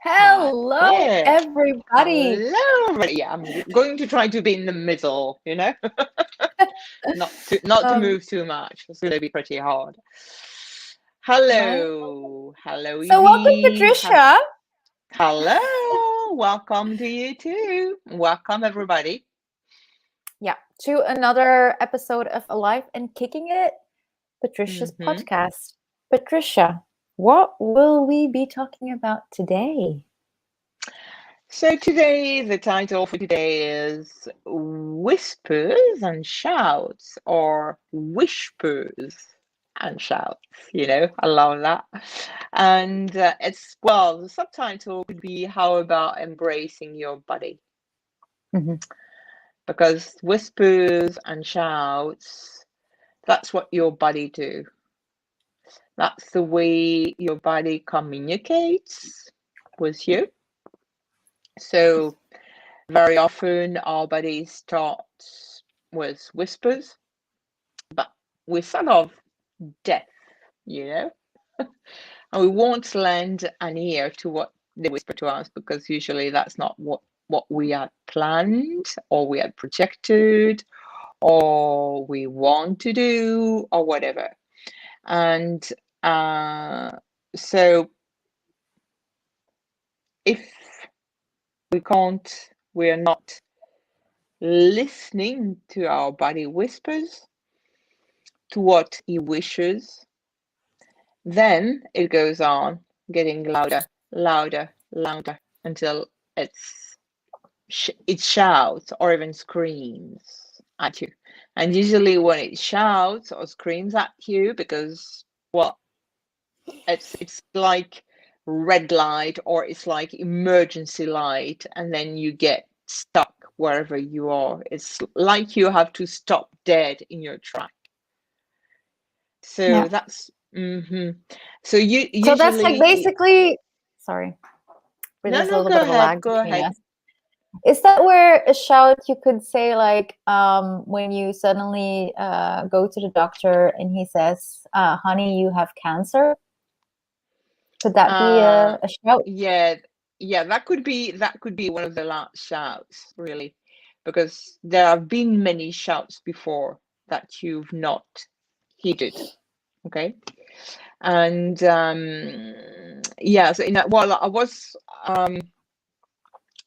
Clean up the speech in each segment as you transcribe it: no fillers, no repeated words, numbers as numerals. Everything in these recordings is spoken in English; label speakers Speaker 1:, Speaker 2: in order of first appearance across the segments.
Speaker 1: Hello,
Speaker 2: Okay.
Speaker 1: everybody.
Speaker 2: Hello, everybody. Yeah, I'm going to try to be in the middle, not to
Speaker 1: Um,
Speaker 2: move too much. It's going to be pretty hard.
Speaker 1: I
Speaker 2: Hello,
Speaker 1: so welcome,
Speaker 2: Evie.
Speaker 1: Patricia.
Speaker 2: Hello, welcome to you too. Welcome, everybody.
Speaker 1: Yeah, to another episode of Alive and Kicking It, Patricia's
Speaker 2: hmm
Speaker 1: podcast. Patricia, what will we be talking about today?
Speaker 2: So today, the title for today is Whispers and Shouts, or Whispers and Shouts. I love that. And the subtitle could be How About Embracing Your Body?
Speaker 1: Mhm.
Speaker 2: Because whispers and shouts, that's what your body do. That's the way your body communicates with you. So very often our body starts with whispers, but we're sort of deaf, you know, and we won't lend an ear to what they whisper to us because usually that's not what we had planned or we had projected or we want to do or whatever. And uh, so if we're not listening to our body whispers, to what he wishes, then it goes on getting louder, louder, louder until it shouts or even screams at you. And usually when it shouts or screams at you, because well, it's like red light or it's like emergency light, and then you get stuck wherever you are. It's like you have to stop dead in your track. So
Speaker 1: Yeah.
Speaker 2: that's so you
Speaker 1: So that's like
Speaker 2: usually
Speaker 1: basically, sorry,
Speaker 2: no,
Speaker 1: there's a
Speaker 2: no,
Speaker 1: little bit of a lag
Speaker 2: go
Speaker 1: between
Speaker 2: ahead.
Speaker 1: us. Is that where a shout you could say like when you suddenly go to the doctor and he says, honey, you have cancer? Could that be
Speaker 2: uh
Speaker 1: a shout?
Speaker 2: yeah, that could be one of the last shouts, really, because there have been many shouts before that you've not heeded. Okay. And yeah, so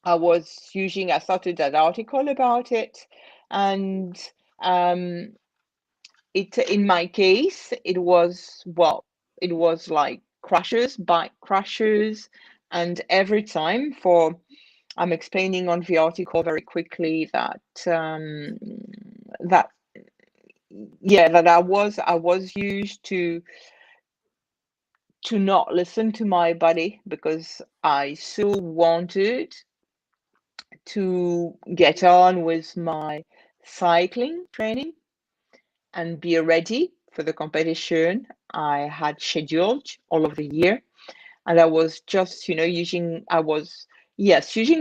Speaker 2: I started that article about it, and um it in my case it was like crashes, bike crashes, and every time for I'm explaining on the article very quickly that that I was used to not listen to my body because I so wanted to get on with my cycling training and be ready for the competition I had scheduled all of the year. And I was just, using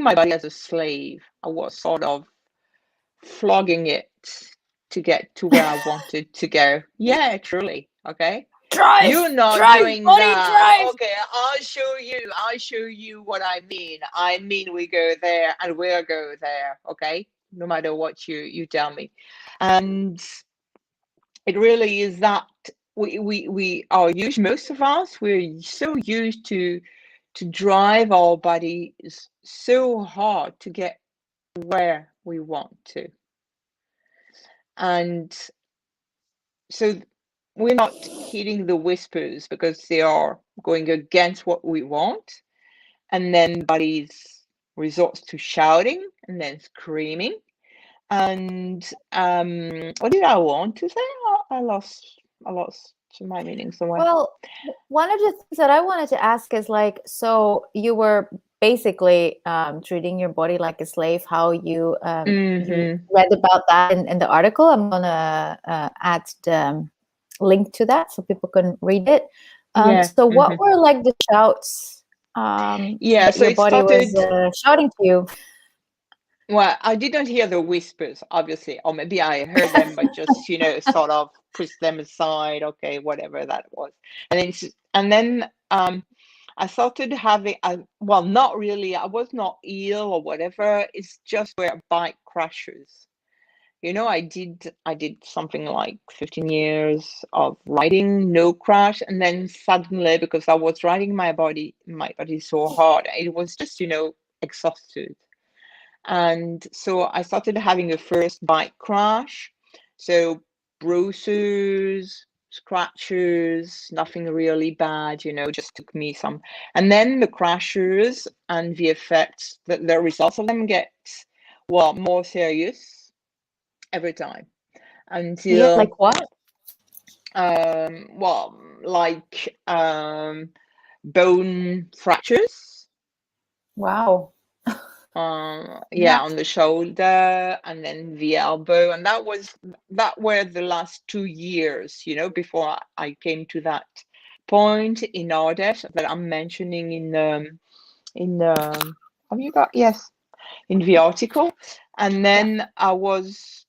Speaker 2: my body as a slave. I was sort of flogging it to get to where I wanted to go. Yeah, truly. Okay. You're
Speaker 1: Drive,
Speaker 2: not
Speaker 1: drive,
Speaker 2: doing
Speaker 1: buddy,
Speaker 2: that.
Speaker 1: drive.
Speaker 2: Okay, I'll show you what I mean. I mean we go there and we'll go there, okay? No matter what you tell me. And it really is that we are used, most of us, we're so used to drive our bodies so hard to get where we want to. And so we're not heeding the whispers because they are going against what we want. And then bodies resorts to shouting and then screaming. And what did I want to say? I lost my meaning somewhere.
Speaker 1: Well, one of the things that I wanted to ask is like, so you were basically treating your body like a slave. How you
Speaker 2: Mm-hmm.
Speaker 1: read about that in the article. I'm gonna add the link to that so people can read it.
Speaker 2: Yeah.
Speaker 1: So
Speaker 2: Mm-hmm.
Speaker 1: what were like the shouts
Speaker 2: Yeah.
Speaker 1: that
Speaker 2: So
Speaker 1: your
Speaker 2: it
Speaker 1: body was
Speaker 2: started.
Speaker 1: shouting to you?
Speaker 2: Well, I didn't hear the whispers, obviously, or maybe I heard them, but just sort of pushed them aside. Okay, whatever that was, and then I started having, well, not really, I was not ill or whatever. It's just where bike crashes. I did something like 15 years of riding, no crash, and then suddenly, because I was riding my body so hard, it was just, exhausted. And so I started having a first bike crash. So bruises, scratches, nothing really bad, just took me some. And then the crashes and the effects, the results of them get, well, more serious every time
Speaker 1: Yeah,
Speaker 2: until,
Speaker 1: like what?
Speaker 2: well, like bone fractures.
Speaker 1: Wow.
Speaker 2: Yeah,
Speaker 1: Yeah.
Speaker 2: on the shoulder and then the elbow, and that were the last 2 years, before I came to that point in Ardèche that I'm mentioning in have you got, yes, in the article. And
Speaker 1: Yeah.
Speaker 2: then I was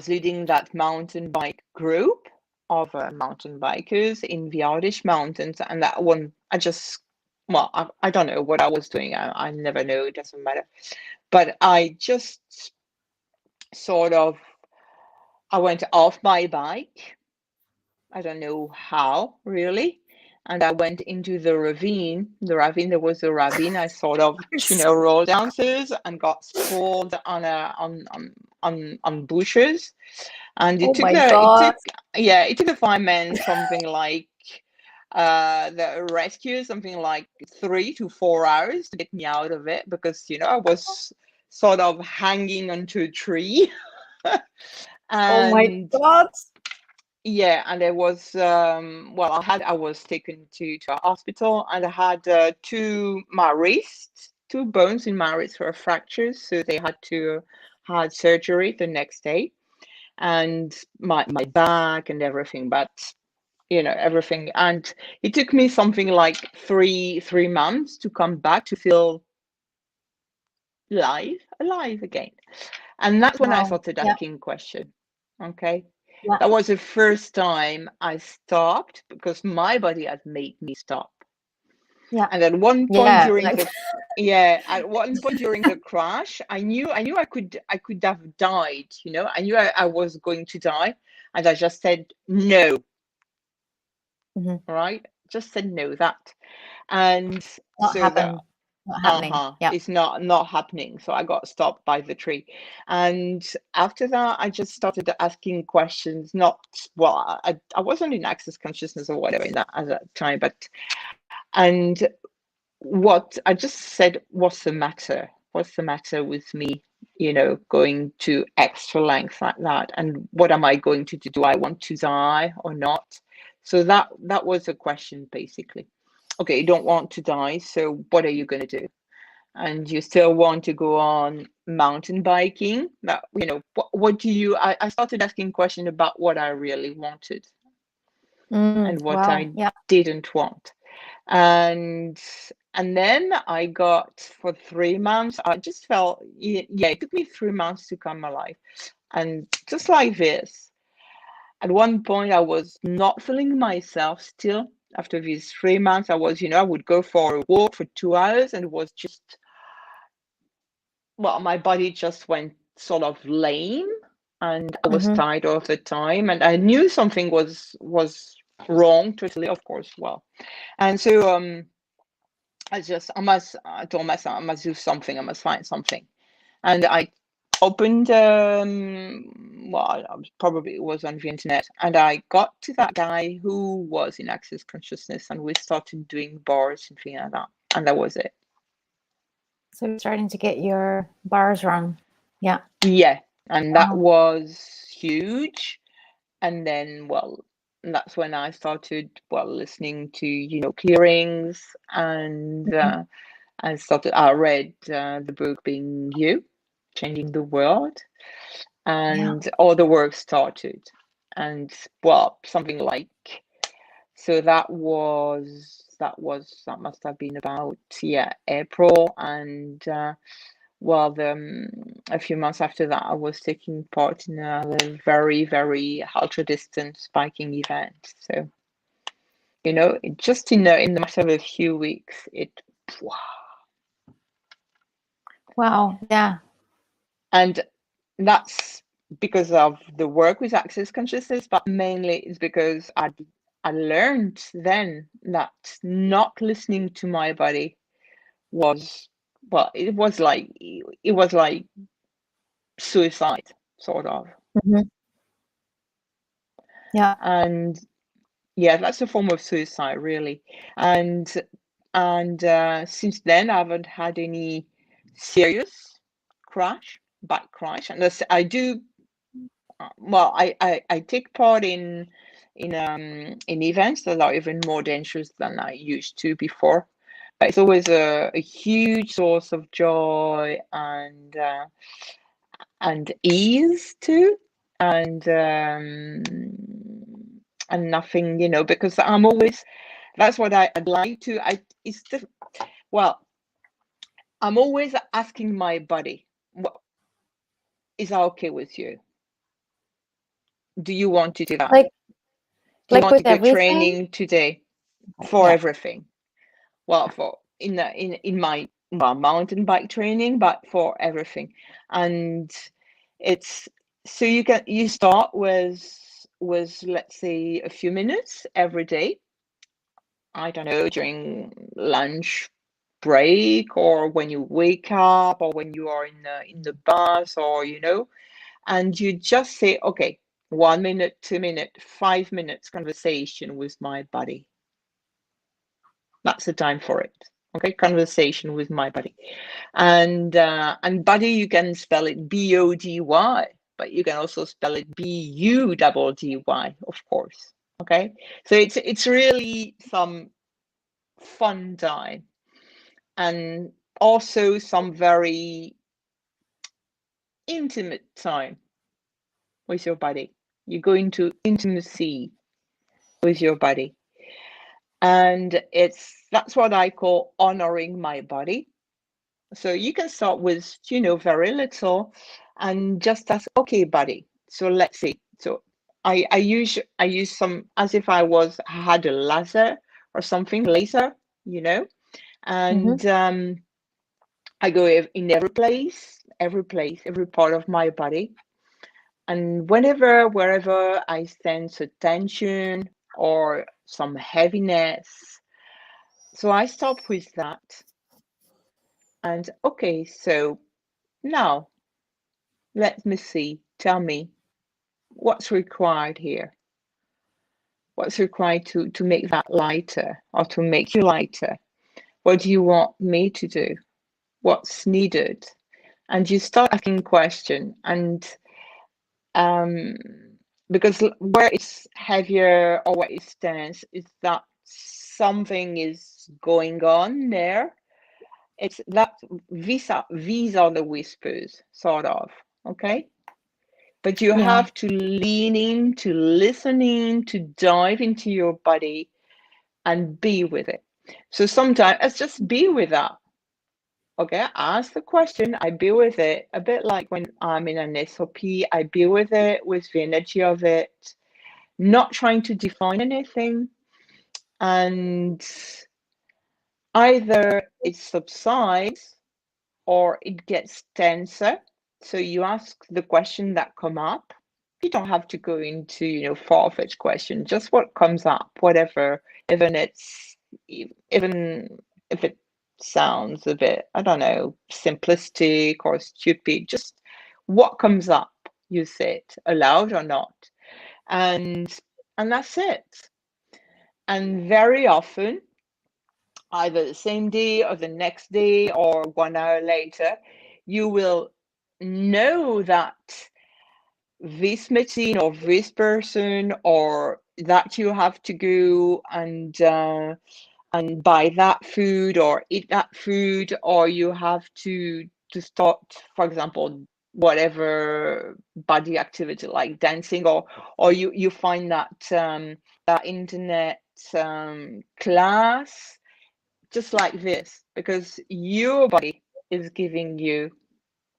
Speaker 2: leading that mountain bike group of mountain bikers in the Ardèche Mountains, and that one well, I don't know what I was doing. I never know. It doesn't matter. But I just sort of I went off my bike. I don't know how really. And I went into the ravine. There was a ravine. I sort of, rolled downstairs and got sprawled on bushes. And
Speaker 1: Oh my God.
Speaker 2: it took the firemen something like the rescue something like 3 to 4 hours to get me out of it, because I was sort of hanging onto a tree.
Speaker 1: Oh my
Speaker 2: And
Speaker 1: God.
Speaker 2: yeah, and there was well, I was taken to a hospital, and I had two bones in my wrist were fractures, so they had surgery the next day. And my back and everything, but everything. And it took me something like three months to come back to feel alive again. And that's when I
Speaker 1: Wow.
Speaker 2: started
Speaker 1: Yeah.
Speaker 2: asking question. Okay.
Speaker 1: Yeah.
Speaker 2: That was the first time I stopped, because my body had made me stop.
Speaker 1: Yeah.
Speaker 2: And
Speaker 1: Yeah. Like,
Speaker 2: at one point during the crash, I knew I could have died, I knew I was going to die. And I just said no,
Speaker 1: mhm.
Speaker 2: right? Just said no, that. And
Speaker 1: Not
Speaker 2: so
Speaker 1: happen. Not happening. Yeah.
Speaker 2: it's not happening. So I got stopped by the tree. And after that, I just started asking questions. Not, well, I wasn't in access consciousness or whatever in that at that time, but and what I just said, what's the matter? What's the matter with me, going to extra length like that? And what am I going to do? Do I want to die or not? So that was a question basically. Okay, you don't want to die, so what are you going to do? And you still want to go on mountain biking? That, what do you? I started asking questions about what I really wanted and what
Speaker 1: Wow.
Speaker 2: I
Speaker 1: Yeah.
Speaker 2: didn't want. And and then I got, for 3 months, I just felt, yeah, it took me 3 months to come alive. And just like this, at one point I was not feeling myself still. After these 3 months, I was, I would go for a walk for 2 hours, and it was just, well, my body just went sort of lame, and I was
Speaker 1: Hmm.
Speaker 2: tired all the time, and I knew something was wrong, totally, of course. Well, and so I told myself I must do something, I must find something. And I opened, well, probably it was on the internet, and I got to that guy who was in Access Consciousness, and we started doing bars and things like that. And that was it.
Speaker 1: So you're starting to get your bars run. Yeah.
Speaker 2: Yeah. And that
Speaker 1: Wow.
Speaker 2: was huge. And then, well, that's when I started, well, listening to, clearings, and
Speaker 1: Mhm.
Speaker 2: I read the book Being You, Changing the World,
Speaker 1: Yeah.
Speaker 2: and all the work started. And, well, something like, so that must have been about, yeah, April. And well, a few months after that, I was taking part in a very, very ultra distance biking event. So You know, just in the matter of a few weeks,
Speaker 1: Wow. Yeah.
Speaker 2: and that's because of the work with access consciousness, but mainly it's because I learned then that not listening to my body was, well, it was like suicide, sort of.
Speaker 1: Mhm. Yeah.
Speaker 2: And yeah, that's a form of suicide, really. And since then, I haven't had any serious bike crash, unless I do. Well, I take part in events that are even more dangerous than I used to before. But it's always a huge source of joy and ease too, and nothing, you know, because I'm always, that's what I'd like to. It's the, well, I'm always asking my body, what is that okay with you? Do you want to do that?
Speaker 1: Like
Speaker 2: Do you want to
Speaker 1: with
Speaker 2: go
Speaker 1: everything?
Speaker 2: training today? For
Speaker 1: Yeah.
Speaker 2: everything. Well, for in my, well, mountain bike training, but for everything. And it's, so you start with, let's say, a few minutes every day. I don't know, during lunch break, or when you wake up, or when you are in the bus, or you know, and you just say, okay, 1 minute, 2 minute, 5 minutes conversation with my body. That's the time for it. Okay, conversation with my body. And body, you can spell it BODY, but you can also spell it BUDDY, of course. Okay, so it's really some fun time, and also some very intimate time with your body. You go into intimacy with your body, and that's what I call honoring my body. So you can start with, you know, very little, and just ask, okay, buddy, so let's see. So I use some, as if I had a laser, you know,
Speaker 1: Hmm.
Speaker 2: and I go in every part of my body, and wherever I sense a tension or some heaviness, so I stop with that. And okay, so now let me see. Tell me what's required here. What's required to make that lighter, or to make you lighter? What do you want me to do? What's needed? And you start asking question, and um, because where it's heavier or where it's tense is that something is going on there. It's that these are the whispers, sort of. Okay. But you
Speaker 1: Yeah.
Speaker 2: have to lean in, to listening, to dive into your body and be with it. So sometimes let's just be with that. Okay, ask the question, I be with it. A bit like when I'm in an SOP, I be with it, with the energy of it, not trying to define anything. And either it subsides or it gets tenser. So you ask the question that come up. You don't have to go into, you know, far-fetched question, just what comes up, whatever, even even if it sounds a bit, I don't know, simplistic or stupid, just what comes up, you say it aloud or not. And that's it. And very often, either the same day or the next day or 1 hour later, you will know that this meeting or this person, or that you have to go and buy that food or eat that food, or you have to start, for example, whatever body activity like dancing, or you find that internet class, just like this, because your body is giving you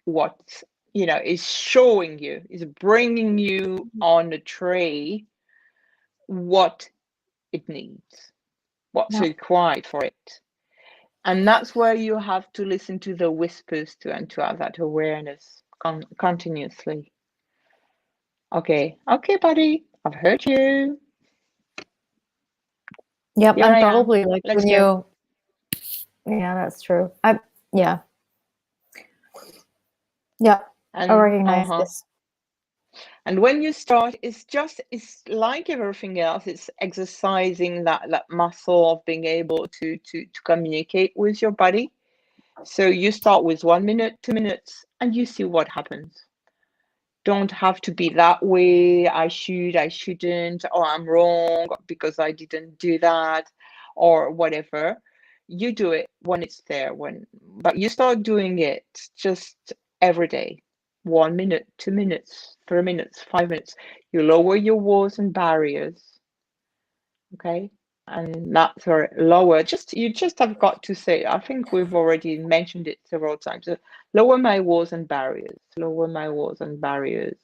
Speaker 2: what, you know, is showing you, is bringing you on a tray what it needs. what's required for it. And that's where you have to listen to the whispers too, and to have that awareness continuously. Okay, buddy, I've heard you.
Speaker 1: Yep,
Speaker 2: Here
Speaker 1: and
Speaker 2: I am.
Speaker 1: probably like
Speaker 2: Let's
Speaker 1: when
Speaker 2: go.
Speaker 1: yeah, that's true. Yeah. Yeah, I
Speaker 2: And
Speaker 1: recognize this.
Speaker 2: And when you start, it's like everything else. It's exercising that muscle of being able to communicate with your body. So you start with 1 minute, 2 minutes, and you see what happens. Don't have to be that way. I shouldn't, or I'm wrong because I didn't do that, or whatever. You do it when it's there. But you start doing it just every day. 1 minute, 2 minutes, 3 minutes, 5 minutes. You lower your walls and barriers. Okay. And that's where lower, you just have got to say, I think we've already mentioned it several times. Lower my walls and barriers, lower my walls and barriers.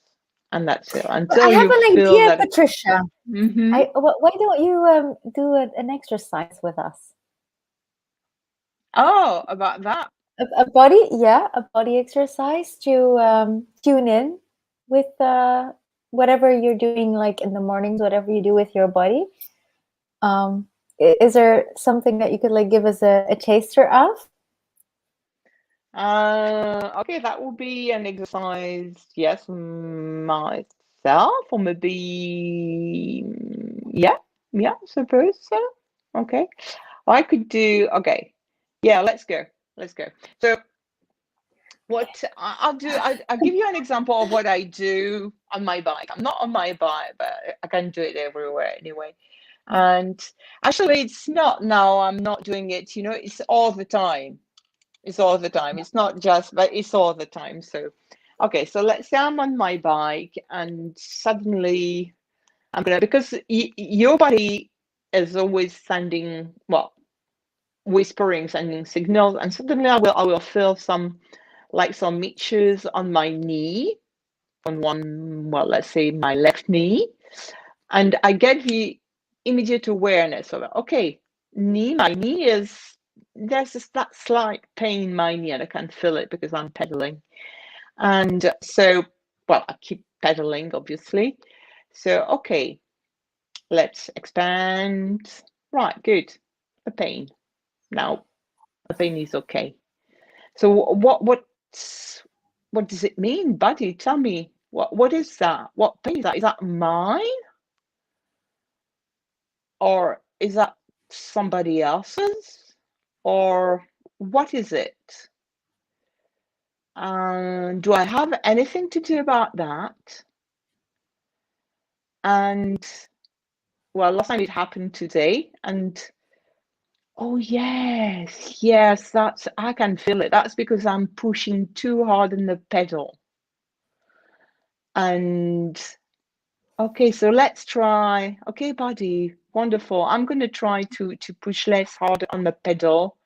Speaker 2: And that's it. Until
Speaker 1: I have
Speaker 2: you
Speaker 1: an
Speaker 2: feel
Speaker 1: idea,
Speaker 2: that.
Speaker 1: Patricia. Why don't you do an exercise with us?
Speaker 2: Oh, about that.
Speaker 1: A body exercise to tune in with whatever you're doing, like in the mornings, whatever you do with your body. Is there something that you could like give us a taster of?
Speaker 2: Okay, that will be an exercise, yes, myself, or maybe, yeah, I suppose so. Okay, I could do, okay, yeah, let's go. So what I'll do, I'll give you an example of what I do on my bike. I'm not on my bike, but I can do it everywhere anyway. And actually, it's not now, I'm not doing it, it's all the time. It's all the time. It's not just, but it's all the time. So, okay, so let's say I'm on my bike and suddenly because your body is always sending, whispering, sending signals, and suddenly I will feel some itches on my knee, on one, let's say my left knee, and I get the immediate awareness of, okay, my knee is, there's that slight pain in my knee, and I can feel it because I'm pedaling. And so, I keep pedaling, obviously. So, okay, let's expand. Right, good. The pain. Now, the pain is okay. So, what does it mean, buddy? Tell me, what is that? What pain is that? Is that mine? Or is that somebody else's? Or what is it? Do I have anything to do about that? And last time it happened today, and oh yes, that's, I can feel it. That's because I'm pushing too hard on the pedal. And okay, so let's try. Okay, buddy, wonderful. I'm going to try to push less hard on the pedal,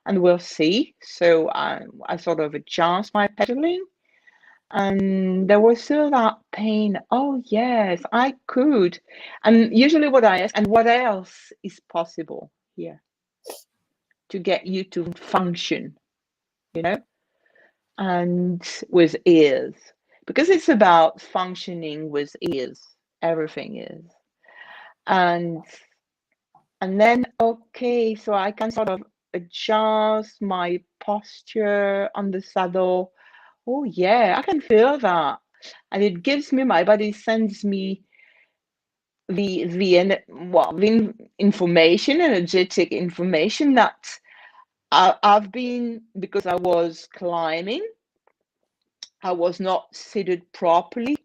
Speaker 2: and we'll see. So I sort of adjust my pedaling, and there was still that pain. Oh yes, I could. And usually what I ask, and what else is possible here to get you to function, and with ears, because it's about functioning with ears. Everything is. And then, okay, so I can sort of adjust my posture on the saddle. Oh yeah, I can feel that. And it gives me, my body sends me the information, energetic information that I've been, because I was climbing, I was not seated properly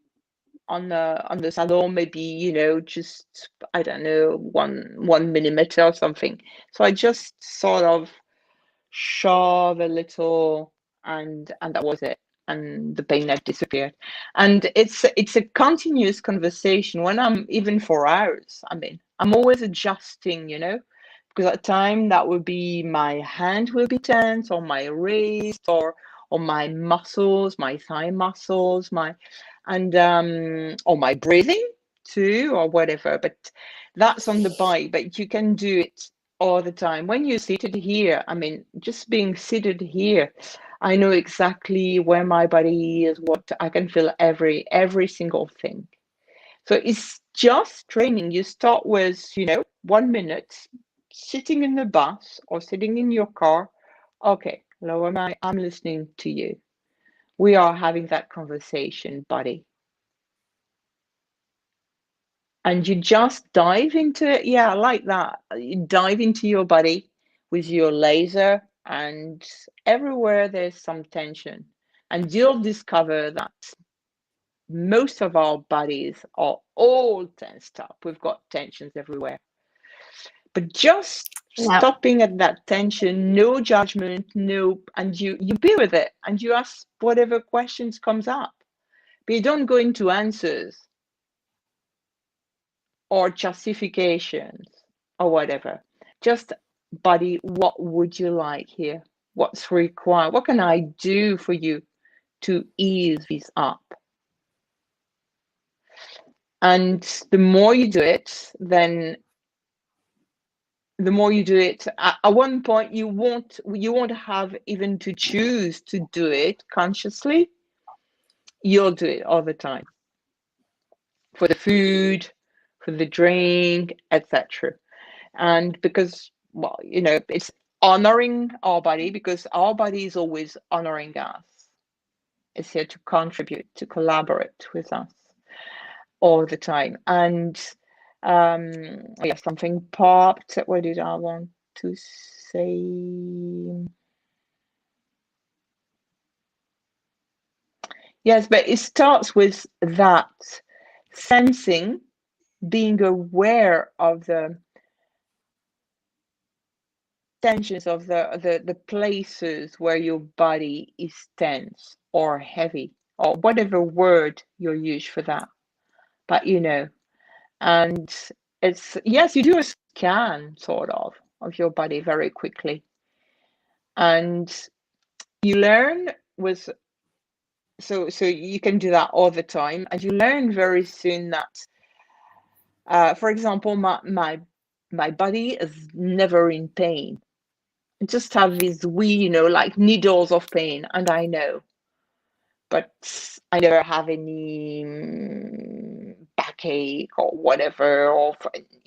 Speaker 2: on the saddle, maybe, just, I don't know, 1 millimeter or something. So I just sort of shove a little, and that was it. And the pain had disappeared. And it's a continuous conversation when I'm, even for hours. I mean, I'm always adjusting, because at time that would be, my hand will be tense, or my wrist, or my muscles, my thigh muscles, or my breathing too, or whatever. But that's on the bike. But you can do it all the time. When you're seated here, I mean, just being seated here, I know exactly where my body is, what I can feel every single thing. So it's just training. You start with, 1 minute sitting in the bus or sitting in your car. Okay, lower I'm listening to you. We are having that conversation, buddy. And you just dive into it. Yeah, like that. You dive into your body with your laser, and everywhere there's some tension. And you'll discover that most of our bodies are all tensed up. We've got tensions everywhere. But just
Speaker 1: Yeah.
Speaker 2: stopping at that tension, no judgment, no, and you be with it, and you ask whatever questions comes up. But you don't go into answers or justifications or whatever. Just, buddy, what would you like here? What's required? What can I do for you to ease this up? And the more you do it, then the more you do it, at one point you won't have even to choose to do it consciously. You'll do it all the time, for the food, for the drink, etc. And because, well, it's honoring our body, because our body is always honoring us. It's here to contribute, to collaborate with us all the time. And yeah, something popped. What did I want to say? Yes, but it starts with that sensing, being aware of the tensions of the places where your body is tense or heavy, or whatever word you use for that. But and it's, yes, you do a scan sort of your body very quickly, and you learn with, so you can do that all the time, and you learn very soon that for example, my body is never in pain. I just have these wee, like needles of pain, and I know, but I never have any backache or whatever, or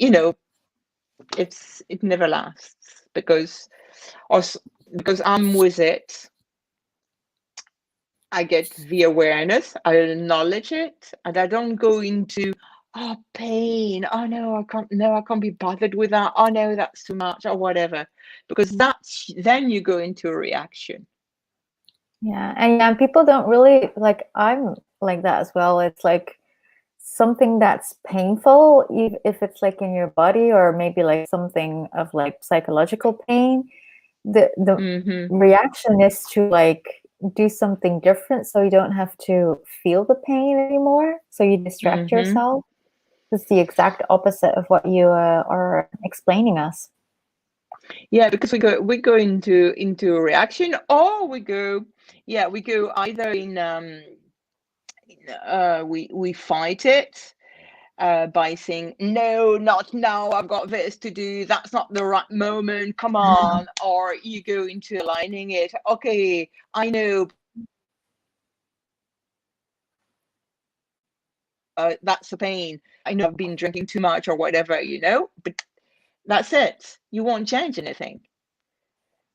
Speaker 2: it never lasts, because or because I'm with it. I get the awareness, I acknowledge it, and I don't go into, oh, pain. Oh no, I can't. No, I can't be bothered with that. Oh no, that's too much, or whatever, because then you go into a reaction.
Speaker 1: Yeah, and yeah, people don't really like. I'm like that as well. It's like something that's painful, if it's like in your body, or maybe like something of like psychological pain. The reaction is to like do something different, so you don't have to feel the pain anymore. So you distract yourself. It's the exact opposite of what you are explaining us.
Speaker 2: Yeah, because we go into a reaction, or we go either in we fight it by saying, no, not now, I've got this to do, that's not the right moment, come on. Or you go into aligning it. Okay, I know, that's a pain. I know I've been drinking too much or whatever, but that's it. You won't change anything.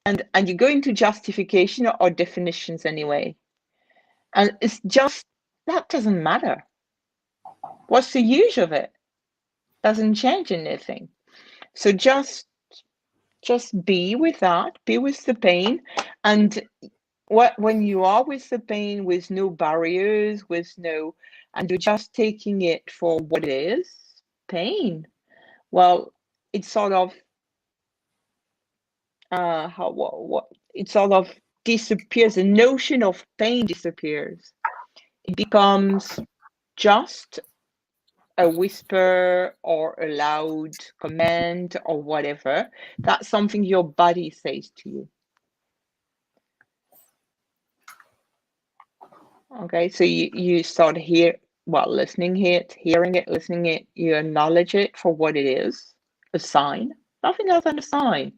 Speaker 2: And you go into justification or definitions anyway. And it's just, that doesn't matter. What's the use of it? Doesn't change anything. So just be with that, be with the pain. And when you are with the pain, with no barriers, and you're just taking it for what it is, pain, well, it sort of it sort of disappears. The notion of pain disappears. It becomes just a whisper or a loud command or whatever. That's something your body says to you. Okay, so you start listening it, hearing it, listening it. You acknowledge it for what it is, a sign, Nothing else than a sign.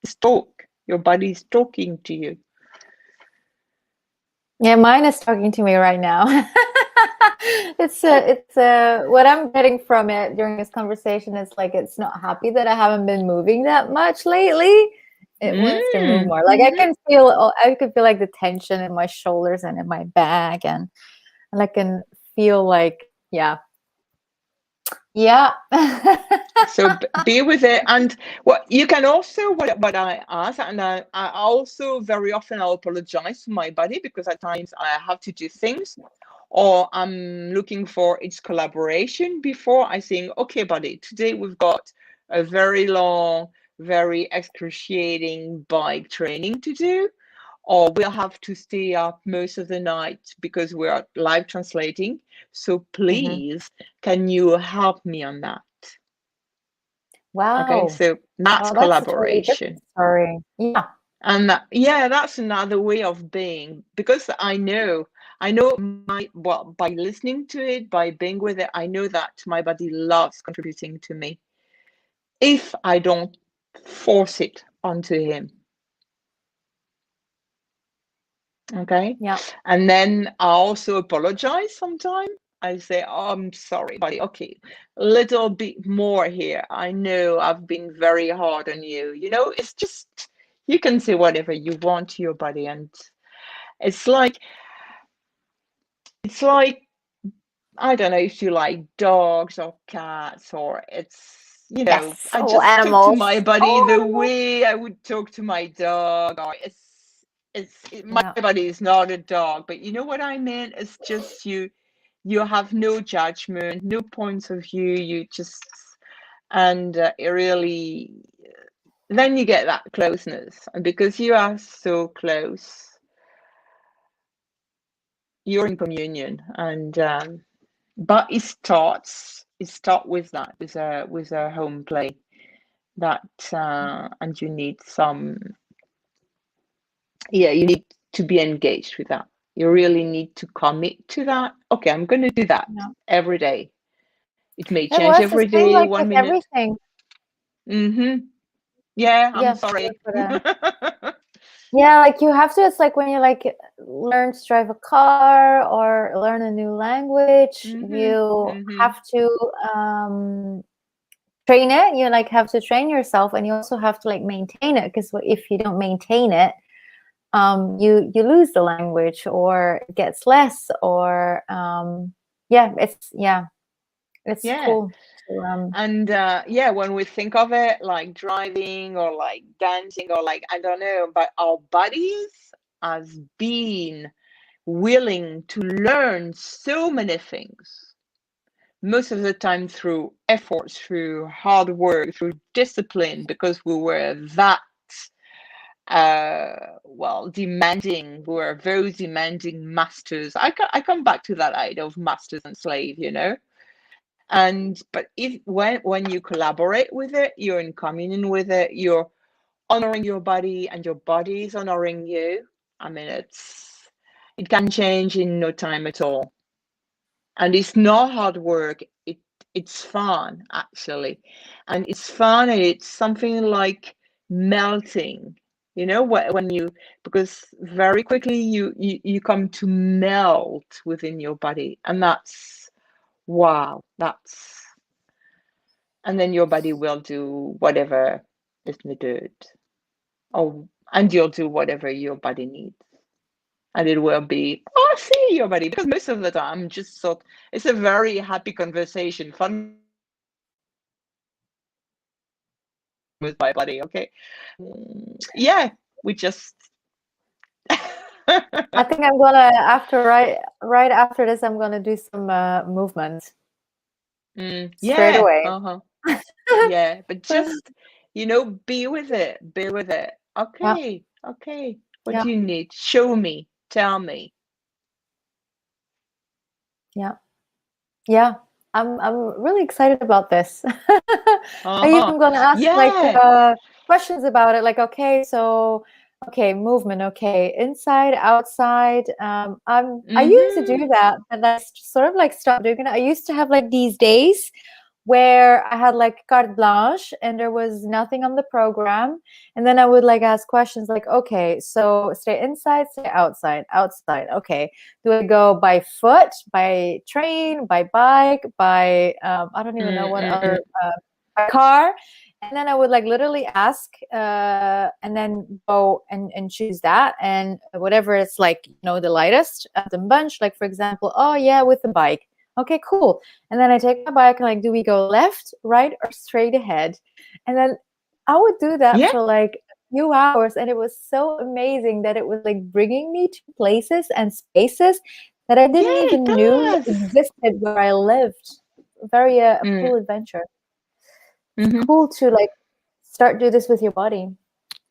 Speaker 2: It's talk. Your body is talking to you.
Speaker 1: Yeah, mine is talking to me right now. It's what I'm getting from it during this conversation is like it's not happy that I haven't been moving that much lately. It wants to move more. Like I could feel like the tension in my shoulders and in my back, and I can feel like, yeah.
Speaker 2: So be with it. And what you can also, what I ask, and I also very often I'll apologize to my body because at times I have to do things, or I'm looking for its collaboration before I think, okay, buddy, today we've got a very long, very excruciating bike training to do, or we'll have to stay up most of the night because we're live translating. So please, can you help me on that?
Speaker 1: Wow.
Speaker 2: Okay, so that's collaboration.
Speaker 1: Sorry. Yeah.
Speaker 2: And that's another way of being, because I know by listening to it, by being with it, I know that my body loves contributing to me if I don't force it onto him. Okay.
Speaker 1: Yeah.
Speaker 2: And then I also apologize sometimes. I say, oh, I'm sorry, buddy. Okay, a little bit more here. I know I've been very hard on you. It's just, you can say whatever you want to your body. And it's like, I don't know if you like dogs or cats, or
Speaker 1: Yes,
Speaker 2: I
Speaker 1: all
Speaker 2: just talk to
Speaker 1: animals.
Speaker 2: my body
Speaker 1: All
Speaker 2: the
Speaker 1: animals.
Speaker 2: way I would talk to my dog, or my body is not a dog, but you know what I mean? It's just you have no judgment, no points of view, you just, and it really, then you get that closeness, and because you are so close, you're in communion. And but it starts with that, with a home play, that and you need you need to be engaged with that. You really need to commit to that. Okay, I'm going to do that every day. It may change every day,
Speaker 1: like
Speaker 2: 1
Speaker 1: with
Speaker 2: minute.
Speaker 1: everything.
Speaker 2: Yeah, I'm sorry.
Speaker 1: Yeah, like you have to. It's like when you learn to drive a car or learn a new language, you have to train it. You have to train yourself, and you also have to maintain it, because if you don't maintain it, you lose the language, or it gets less, or it's cool.
Speaker 2: And when we think of it like driving or like dancing or like, I don't know, but our bodies has been willing to learn so many things, most of the time through effort, through hard work, through discipline, because we were that demanding. We were very demanding masters. I come back to that idea of masters and slave, but when you collaborate with it, you're in communion with it, you're honoring your body, and your body is honoring you. I mean, it can change in no time at all. And it's not hard work. It's fun, actually. And it's fun, and it's something like melting, because very quickly you come to melt within your body, and that's, wow, and then your body will do whatever is needed, and you'll do whatever your body needs. And it will be, oh, see your body, because most of the time just thought it's a very happy conversation, fun with my body. Okay. Yeah, we just
Speaker 1: I think I'm gonna right after this, I'm gonna do some movement straight away.
Speaker 2: Yeah, but just be with it. Okay. What do you need? Show me, tell me.
Speaker 1: Yeah, I'm really excited about this. I even gonna ask questions about it, okay, so movement, inside, outside. I used to do that, but that's sort of stopped doing it. I used to have these days where I had like carte blanche and there was nothing on the program. And then I would like ask questions like, okay, so stay inside, stay outside, outside. Okay. Do I go by foot, by train, by bike, by, I don't even know what other, by car? And then I would like literally ask, and then go and choose that. And whatever it's like, you know, the lightest of the bunch, like for example, oh yeah, with the bike. Okay, cool. And then I take my bike and like, do we go left, right, or straight ahead? And then I would do that
Speaker 2: Yeah,
Speaker 1: for like a few hours. And it was so amazing that it was like bringing me to places and spaces that I didn't
Speaker 2: yeah, it
Speaker 1: even knew
Speaker 2: does.
Speaker 1: existed where I lived. Very a
Speaker 2: Mm,
Speaker 1: cool adventure. It's
Speaker 2: hmm.
Speaker 1: cool to like do this with your body.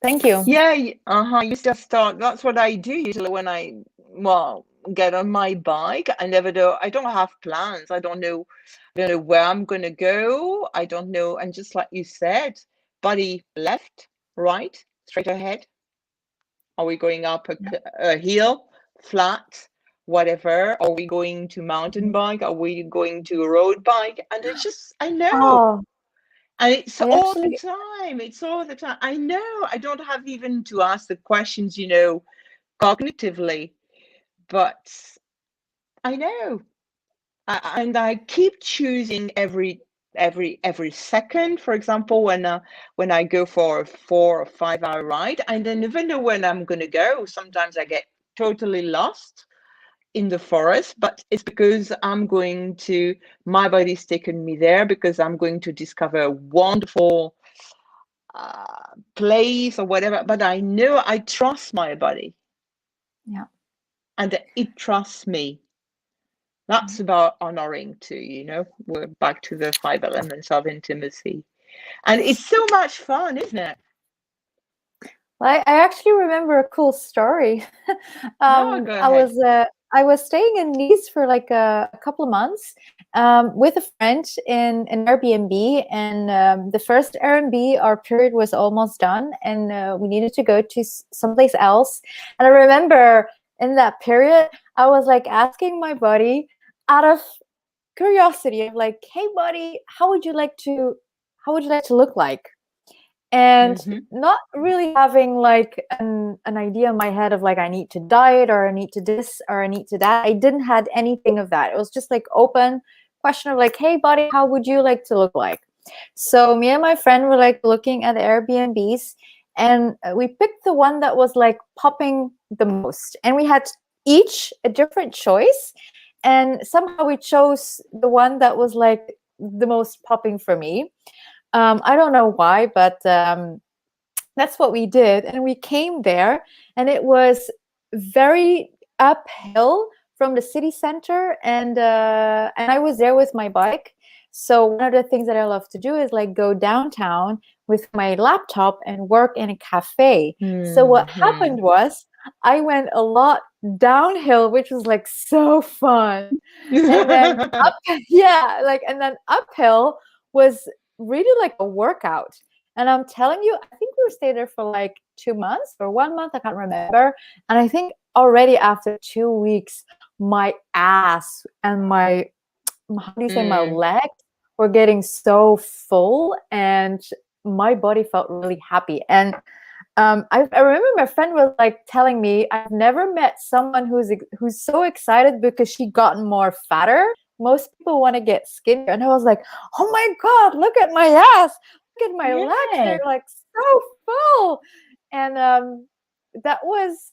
Speaker 1: Thank you.
Speaker 2: Yeah, you just start. That's what I do usually when I, well, get on my bike. I never do. I don't have plans. I don't know where I'm gonna go. I don't know. And just like you said, body left, right, straight ahead. Are we going up
Speaker 1: Yeah.
Speaker 2: a hill, flat, whatever? Are we going to mountain bike? Are we going to a road bike? And it's just, I know.
Speaker 1: Oh,
Speaker 2: And it's
Speaker 1: I
Speaker 2: all the
Speaker 1: actually,
Speaker 2: time. It's all the time. I know. I don't have even to ask the questions, cognitively, but I know. And I keep choosing every second. For example, when I go for a 4 or 5 hour ride, I don't even know when I'm gonna go. Sometimes I get totally lost in the forest, but it's because my body's taken me there because I'm going to discover a wonderful place or whatever. But I know I trust my body
Speaker 1: yeah.
Speaker 2: and it trusts me. That's about honoring too, We're back to the 5 elements of intimacy. And it's so much fun, isn't it?
Speaker 1: I actually remember a cool story.
Speaker 2: No, go
Speaker 1: I
Speaker 2: ahead.
Speaker 1: was staying in Nice for like a couple of months with a friend in an Airbnb, and the first Airbnb, our period was almost done, and we needed to go to someplace else. And I remember in that period, I was like asking my buddy out of curiosity of like, "Hey, buddy, how would you like to look like?" And
Speaker 2: Mm-hmm.
Speaker 1: not really having like an idea in my head of like I need to diet or I need to this or I need to that. I didn't had anything of that. It was just like open question of like, hey buddy, how would you like to look like? So me and my friend were like looking at the Airbnbs, and we picked the one that was like popping the most, and we had each a different choice, and somehow we chose the one that was like the most popping for me. I don't know why, but that's what we did. And we came there, and it was very uphill from the city center, and I was there with my bike. So one of the things that I love to do is like go downtown with my laptop and work in a cafe. So what
Speaker 2: Mm-hmm.
Speaker 1: happened was I went a lot downhill, which was like so fun. And then up, yeah, like, and then uphill was really like a workout. And I'm telling you, I think we stayed there for like 2 months or 1 month, I can't remember. And I think already after 2 weeks, my ass and my, how do you say, my
Speaker 2: Mm.
Speaker 1: legs were getting so full, and my body felt really happy. And I remember my friend was like telling me, I've never met someone who's so excited because she gotten more fatter. Most people want to get skinnier, and I was like, oh my god, look at my ass, look at my legs, they're
Speaker 2: Yeah.
Speaker 1: like so full. And that was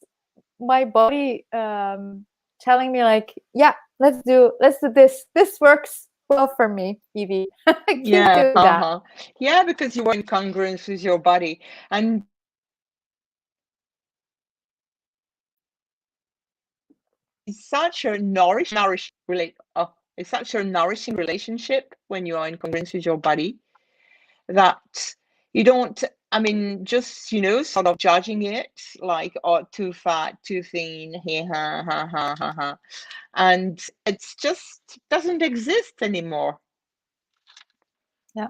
Speaker 1: my body telling me like, yeah, let's do this. This works well for me, Evie. Keep
Speaker 2: Yeah.
Speaker 1: doing that.
Speaker 2: Uh-huh. Yeah, because you were in congruence with your body. And it's such a it's such a nourishing relationship when you are in congruence with your body that you don't, I mean, just, sort of judging it like, oh, too fat, too thin, hey, ha, ha, ha, ha, ha. And it's just doesn't exist anymore.
Speaker 1: Yeah.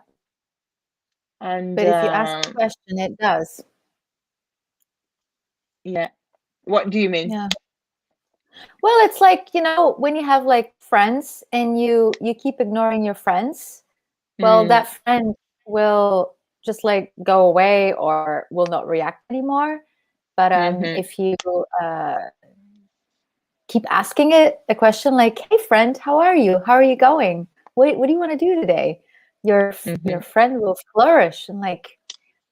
Speaker 2: And
Speaker 1: But if you ask the question, it does.
Speaker 2: yeah, what do you mean?
Speaker 1: Yeah. Well, it's like, when you have like friends and you keep ignoring your friends, well, that friend will just like go away or will not react anymore. But if you keep asking it a question like, "Hey, friend, how are you? How are you going? What do you want to do today?" Your friend will flourish and like,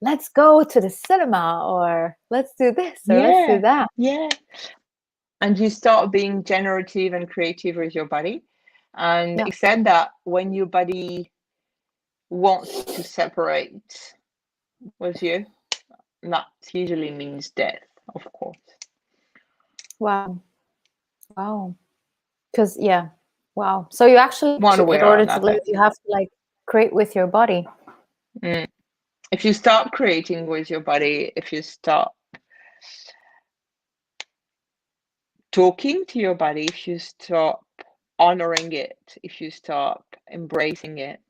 Speaker 1: let's go to the cinema, or let's do this, or let's do that.
Speaker 2: Yeah. And you start being generative and creative with your body. And
Speaker 1: Yeah.
Speaker 2: it said that when your body wants to separate with you, that usually means death, of course.
Speaker 1: Wow. Because wow. So you actually,
Speaker 2: One way
Speaker 1: in
Speaker 2: or
Speaker 1: order to live,
Speaker 2: another.
Speaker 1: you have to like create with your body.
Speaker 2: If you start creating with your body, if you start talking to your body, if you stop honoring it, if you stop embracing it,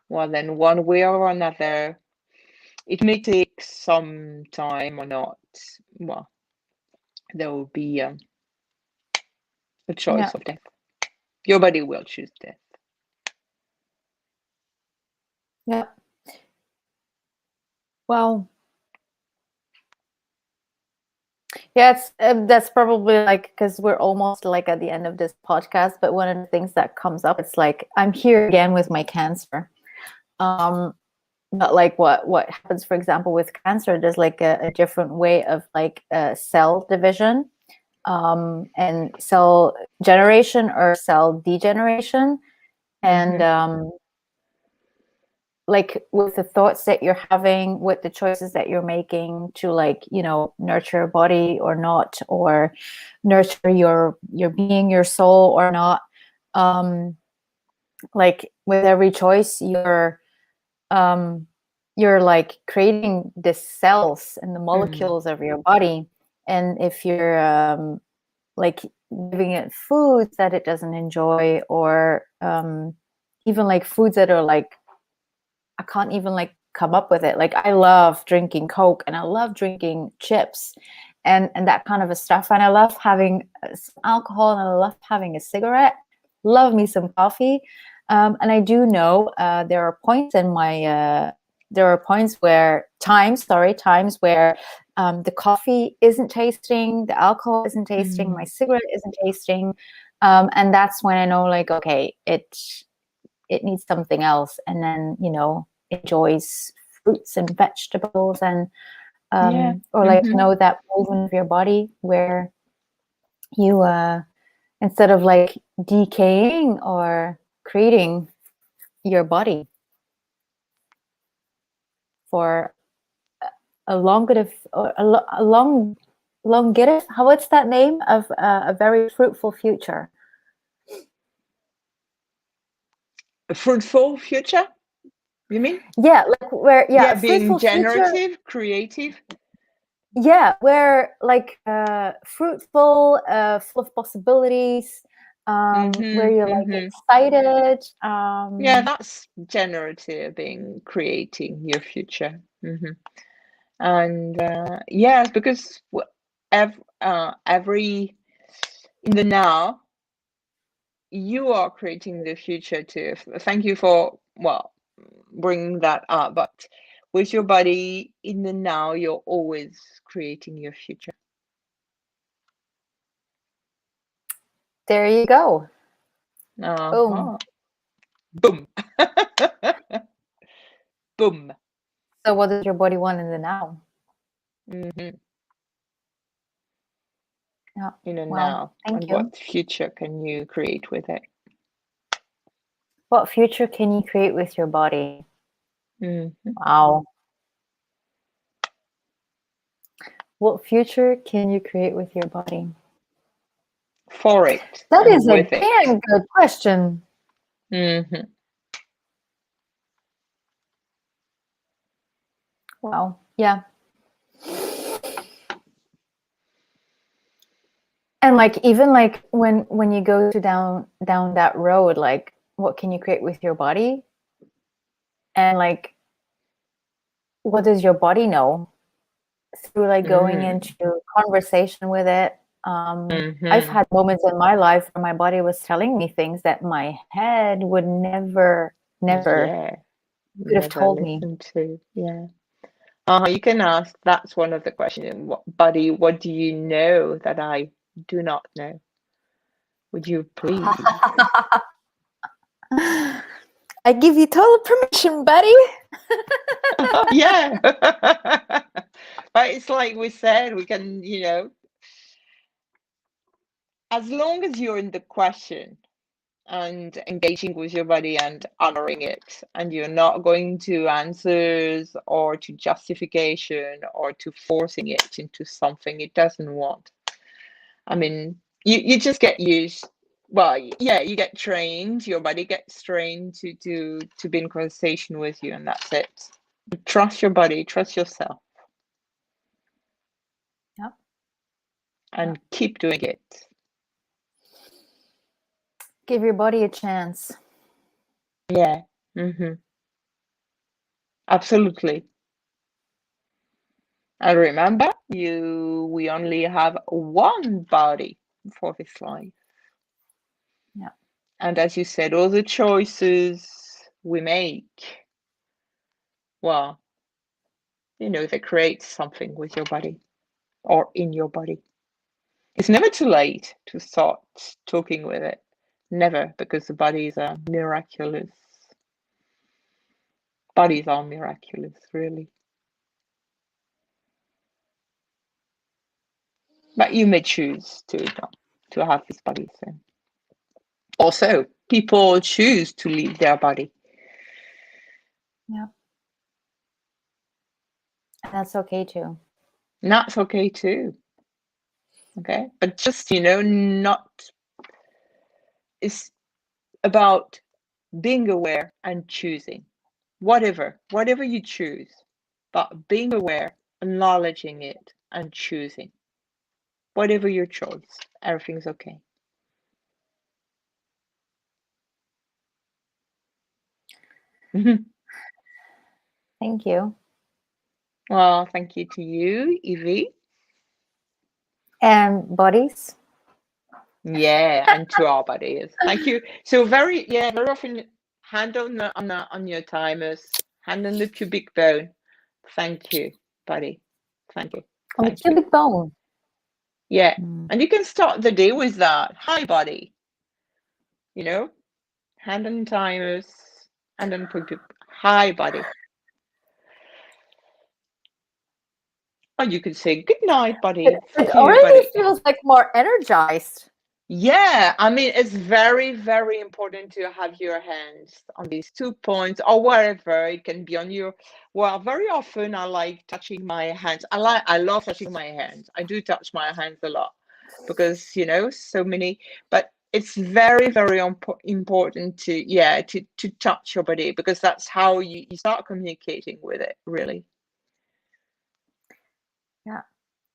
Speaker 2: well, then one way or another, it may take some time or not. Well, there will be a choice of death. Your body will choose death.
Speaker 1: Yeah. Well, yeah, it's that's probably like, because we're almost like at the end of this podcast, but one of the things that comes up, it's like, I'm here again with my cancer. But like what happens, for example, with cancer, there's like a different way of like cell division, and cell generation or cell degeneration. And like with the thoughts that you're having, with the choices that you're making to like, nurture your body or not, or nurture your being, your soul or not, like with every choice, you're like creating the cells and the molecules of your body. And if you're like giving it foods that it doesn't enjoy, or even like foods that are like, I can't even like come up with it. Like, I love drinking Coke and I love drinking chips and that kind of a stuff. And I love having some alcohol and I love having a cigarette. Love me some coffee. And I do know there are points in my times where the coffee isn't tasting, the alcohol isn't tasting, my cigarette isn't tasting, and that's when I know, like, okay, it needs something else. And then enjoys fruits and vegetables, and or like know that movement of your body where you instead of like decaying or creating your body for a longative or a longative, what's that name of a very fruitful future?
Speaker 2: A fruitful future, you mean?
Speaker 1: Yeah, like where a
Speaker 2: being
Speaker 1: fruitful
Speaker 2: generative,
Speaker 1: future,
Speaker 2: creative.
Speaker 1: where like fruitful, full of possibilities, where you're like excited.
Speaker 2: That's generative, being creating your future. And yes, because every in the now, you are creating the future too. Thank you for bringing that up. But with your body in the now, you're always creating your future.
Speaker 1: There you go.
Speaker 2: Boom. Boom. Boom.
Speaker 1: So what does your body want in the now? Yeah.
Speaker 2: In the
Speaker 1: Well,
Speaker 2: now.
Speaker 1: thank
Speaker 2: And
Speaker 1: you.
Speaker 2: what future can you create with it?
Speaker 1: What future can you create with your body? Wow. What future can you create with your body?
Speaker 2: For it.
Speaker 1: That is a
Speaker 2: with it.
Speaker 1: damn good question. Wow. Yeah. And like, even like when you go down that road, like, what can you create with your body? And like, what does your body know through like going into conversation with it? I've had moments in my life where my body was telling me things that my head would never never could have
Speaker 2: Never
Speaker 1: told me.
Speaker 2: listened to. Yeah. You can ask, that's one of the questions. Buddy, what do you know that I do not know? Would you please?
Speaker 1: I give you total permission, buddy.
Speaker 2: Yeah. But it's like we said, we can, as long as you're in the question and engaging with your body and honoring it, and you're not going to answers or to justification or to forcing it into something it doesn't want. I mean, you just get used. Well, yeah, you get trained. Your body gets trained to be in conversation with you, and that's it. Trust your body, trust yourself.
Speaker 1: Yep.
Speaker 2: And keep doing it.
Speaker 1: Give your body a chance.
Speaker 2: Yeah. Absolutely. And remember, we only have one body for this life.
Speaker 1: Yeah.
Speaker 2: And as you said, all the choices we make, well, they create something with your body or in your body. It's never too late to start talking with it. Never, because the bodies are miraculous. Bodies are miraculous, really. But you may choose to have this body. So. Also, people choose to leave their body.
Speaker 1: Yeah. And that's okay too.
Speaker 2: And that's okay too. Okay, but just not. It's about being aware and choosing, whatever you choose, but being aware, acknowledging it, and choosing. Whatever your choice, everything's okay.
Speaker 1: Thank you.
Speaker 2: Well, thank you to you, Evie.
Speaker 1: And bodies.
Speaker 2: Yeah, and to our bodies. Thank you. So very often, hand on your thymus, hand on the pubic bone. Thank you, buddy. Thank you.
Speaker 1: On the pubic bone.
Speaker 2: Yeah, and you can start the day with that. Hi, buddy. Hand on thymus, hand on pubic. Hi, buddy. Or you could say good night, buddy.
Speaker 1: It already feels like more energized.
Speaker 2: Yeah, I mean, it's very, very important to have your hands on these 2 points or wherever. It can be on your, well, very often I like touching my hands. I love touching my hands. I do touch my hands a lot because, so many, but it's very, very important to touch your body, because that's how you start communicating with it, really.
Speaker 1: Yeah.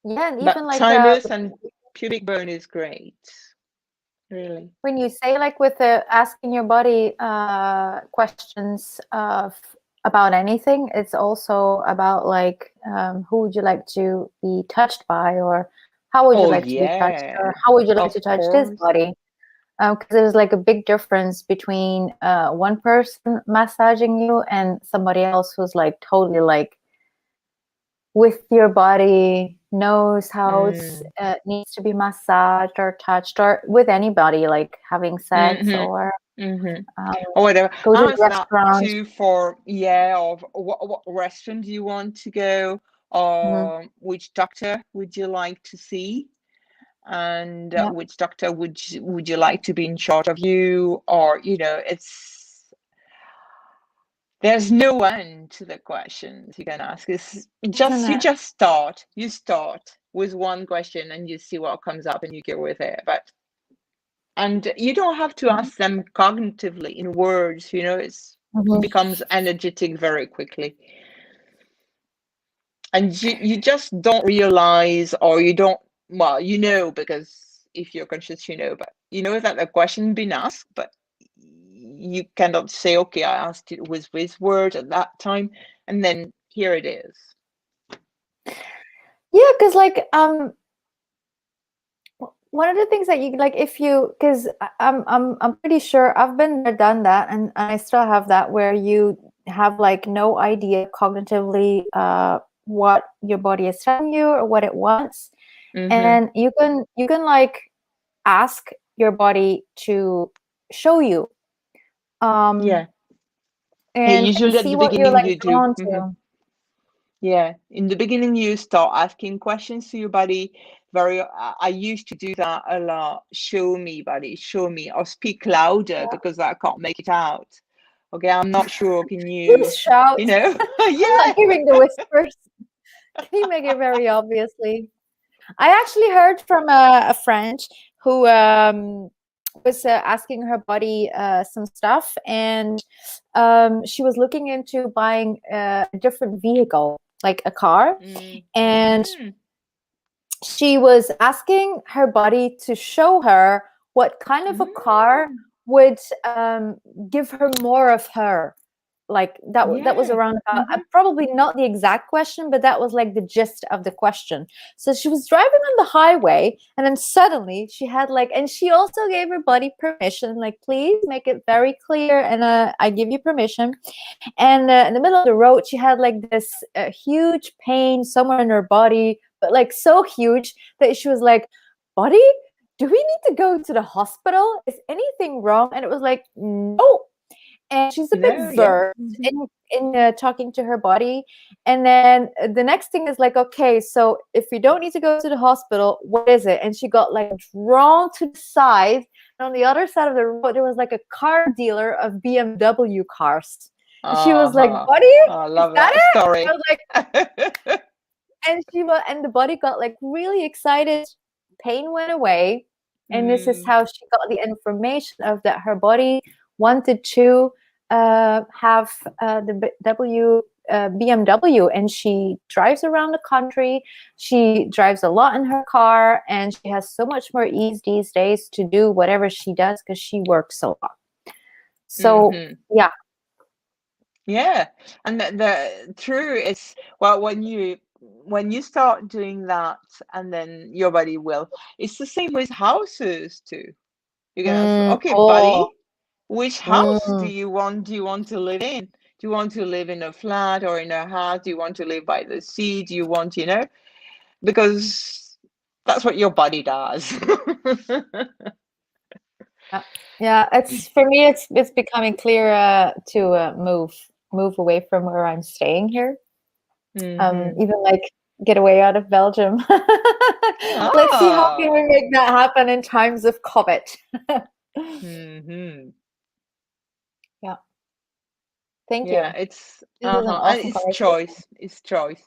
Speaker 1: Yeah, and
Speaker 2: But
Speaker 1: even like
Speaker 2: thymus and pubic bone is great. Really.
Speaker 1: When you say like with asking your body questions about anything, it's also about like who would you like to be touched by, or how would you like to be touched, or how would you like to touch this body? Because there's like a big difference between one person massaging you and somebody else who's like totally like with your body, knows how it needs to be massaged or touched, or with anybody, like having sex or
Speaker 2: whatever.
Speaker 1: go to the restaurant.
Speaker 2: Too for of what restaurant do you want to go, or which doctor would you like to see, and which doctor would you like to be in charge of you, or there's no end to the questions you can ask. It's just you start with one question and you see what comes up and you go with it. And you don't have to ask them cognitively in words, it becomes energetic very quickly. And you just don't realize, or you don't, well, because if you're conscious, but that the question been asked, but you cannot say, okay, I asked it with words at that time, and then here it is.
Speaker 1: Yeah, because like one of the things that you like, if you, because I'm pretty sure I've been there, done that, and I still have that, where you have like no idea cognitively what your body is telling you or what it wants, and you can like ask your body to show you,
Speaker 2: Yeah.
Speaker 1: and
Speaker 2: Usually at
Speaker 1: see
Speaker 2: the
Speaker 1: what you're
Speaker 2: beginning
Speaker 1: like
Speaker 2: you do.
Speaker 1: drawn to.
Speaker 2: Yeah, in the beginning you start asking questions to your body. I used to do that a lot. Show me, body, show me, or speak louder because I can't make it out. Okay, I'm not sure. Can
Speaker 1: Please
Speaker 2: you,
Speaker 1: shout. I'm not
Speaker 2: yeah.
Speaker 1: hearing the whispers. Can you make it very obviously? I actually heard from a friend who was asking her body some stuff, and she was looking into buying a different vehicle, like a car,
Speaker 2: Mm.
Speaker 1: and
Speaker 2: Mm.
Speaker 1: she was asking her body to show her what kind of a car
Speaker 2: Mm.
Speaker 1: would give her more of her. Like that was
Speaker 2: Yeah.
Speaker 1: around about, probably not the exact question, but that was like the gist of the question. So she was driving on the highway, and then suddenly she had like, and she also gave her body permission, like, please make it very clear, and I give you permission. And in the middle of the road, she had like this huge pain somewhere in her body, but like so huge that she was like, body, do we need to go to the hospital? Is anything wrong? And it was like, no. And she's a bit
Speaker 2: No, yeah.
Speaker 1: versed in talking to her body. And then the next thing is like, okay, so if you don't need to go to the hospital, what is it? And she got like drawn to the side. And on the other side of the road, there was like a car dealer of BMW cars. And she was like,
Speaker 2: Uh-huh.
Speaker 1: buddy,
Speaker 2: I
Speaker 1: is
Speaker 2: love
Speaker 1: that
Speaker 2: that
Speaker 1: it? I
Speaker 2: story.
Speaker 1: was like, and the body got like really excited. Pain went away. And this is
Speaker 2: Mm.
Speaker 1: how she got the information of that her body wanted to have BMW, and she drives around the country. She drives a lot in her car, and she has so much more ease these days to do whatever she does because she works a lot. So yeah.
Speaker 2: Yeah, and the true is, well, when you start doing that, and then your body will. It's the same with houses too. You're gonna say, okay,
Speaker 1: Oh.
Speaker 2: buddy, which house do
Speaker 1: Mm.
Speaker 2: you want? Do you want to live in? Do you want to live in a flat or in a house? Do you want to live by the sea? Do you want, because that's what your body does.
Speaker 1: Yeah, it's for me. It's becoming clear to move away from where I'm staying here. Even like get away out of Belgium. Let's see how can
Speaker 2: Ah.
Speaker 1: we make that happen in times of COVID.
Speaker 2: Hmm.
Speaker 1: Yeah, thank
Speaker 2: Yeah,
Speaker 1: you.
Speaker 2: it's
Speaker 1: This is an
Speaker 2: and
Speaker 1: awesome
Speaker 2: it's
Speaker 1: conversation.
Speaker 2: choice. It's choice.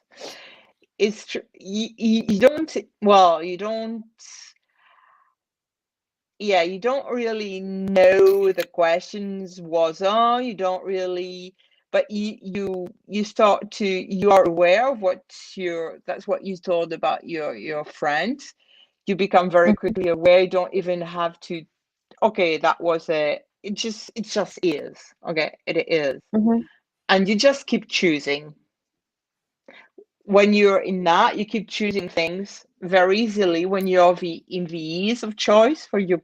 Speaker 2: You don't, well, you don't, yeah, you don't really know the questions was on, you don't really, but you start to, you are aware of what that's what you told about your friends. You become very
Speaker 1: Mhm,
Speaker 2: quickly aware. You don't even have to, okay, that was it just is. Okay, it is.
Speaker 1: mhm.
Speaker 2: And you just keep choosing. When you're in that, you keep choosing things very easily. When you're in the ease of choice for your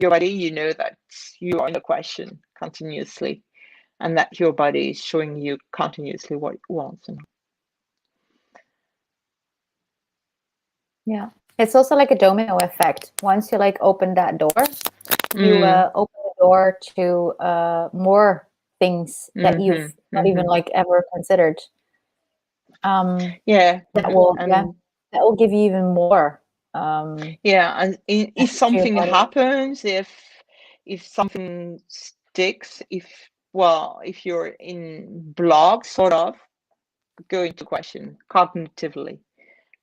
Speaker 2: body, you know that you are in a question continuously, and that your body is showing you continuously what it wants.
Speaker 1: Yeah, it's also like a domino effect. Once you like open that door, you
Speaker 2: Mm,
Speaker 1: open the door to more things that you've not even like ever considered.
Speaker 2: yeah,
Speaker 1: That will, yeah,
Speaker 2: and
Speaker 1: that will give you even more
Speaker 2: yeah, and if
Speaker 1: access to your
Speaker 2: something
Speaker 1: body.
Speaker 2: happens, if something sticks, if you're in block, sort of go into question cognitively,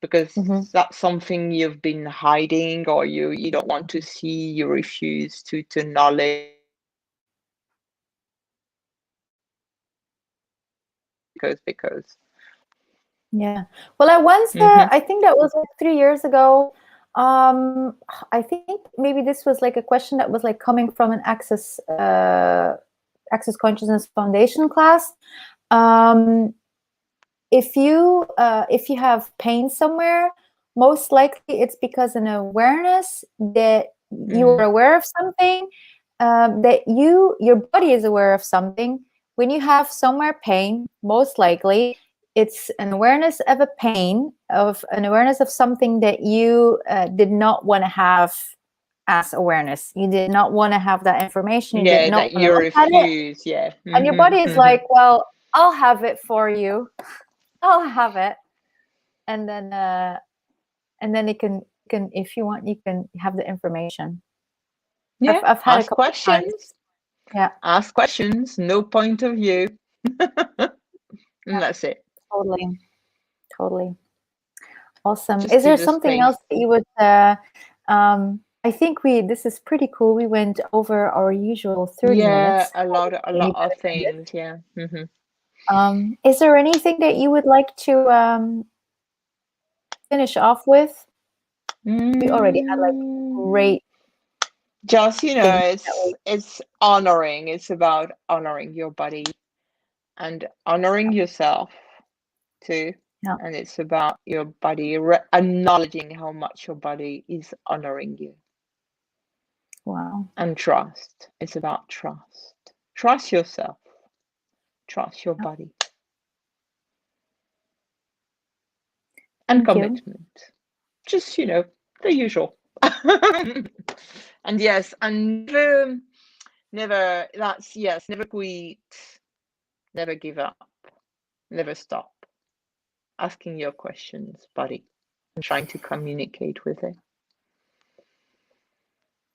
Speaker 2: because
Speaker 1: Mhm.
Speaker 2: that's something you've been hiding, or you don't want to see, you refuse to acknowledge, because.
Speaker 1: Yeah. Well, I once,
Speaker 2: Hmm.
Speaker 1: I think that was like 3 years ago. Um, I think maybe this was like a question that was like coming from an Access Consciousness Foundation class. Um, if you have pain somewhere, most likely it's because an awareness that you are aware of something, that your body is aware of something. When you have somewhere pain, most likely it's an awareness of a pain, of an awareness of something that you did not want to have as awareness. You did not want to have that information. You did
Speaker 2: Yeah,
Speaker 1: not
Speaker 2: that
Speaker 1: want to
Speaker 2: you
Speaker 1: look at it.
Speaker 2: refuse. Yeah.
Speaker 1: And your body is like, well, I'll have it for you. I'll have it. And then it can, if you want, you can have the information.
Speaker 2: Yeah.
Speaker 1: I've had a
Speaker 2: Ask
Speaker 1: couple of times.
Speaker 2: questions.
Speaker 1: Yeah.
Speaker 2: Ask questions. No point of view. And that's it.
Speaker 1: Totally. Awesome.
Speaker 2: Just
Speaker 1: Is there
Speaker 2: give the
Speaker 1: something
Speaker 2: space.
Speaker 1: else that you would I think this is pretty cool. We went over our usual 30 minutes.
Speaker 2: a lot of things. Yeah.
Speaker 1: Is there anything that you would like to finish off with? We already had like great.
Speaker 2: Just,
Speaker 1: things
Speaker 2: it's honoring. It's about honoring your body and honoring yourself too.
Speaker 1: Yeah.
Speaker 2: And it's about your body acknowledging how much your body is honoring you.
Speaker 1: Wow.
Speaker 2: And trust. It's about trust. Trust yourself. Trust your body. And
Speaker 1: Thank you.
Speaker 2: commitment. Just, the usual. And yes, and never quit, never give up, never stop asking your questions, body, and trying to communicate with it.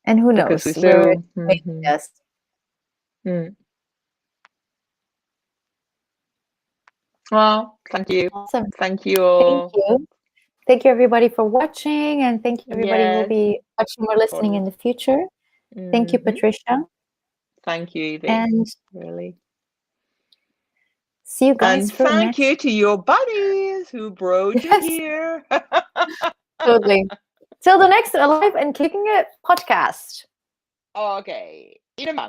Speaker 1: And who knows where it's making us.
Speaker 2: Well, thank you.
Speaker 1: Awesome.
Speaker 2: Thank you all.
Speaker 1: Thank you. Thank you, everybody, for watching, and thank you, everybody who will be watching or listening in the future. Thank you, Patricia.
Speaker 2: Thank you, Evie.
Speaker 1: And
Speaker 2: really.
Speaker 1: See you guys
Speaker 2: and
Speaker 1: for
Speaker 2: thank you to your buddies who brought you here.
Speaker 1: Totally. Till the next Alive and Kicking It podcast.
Speaker 2: Okay. In a month.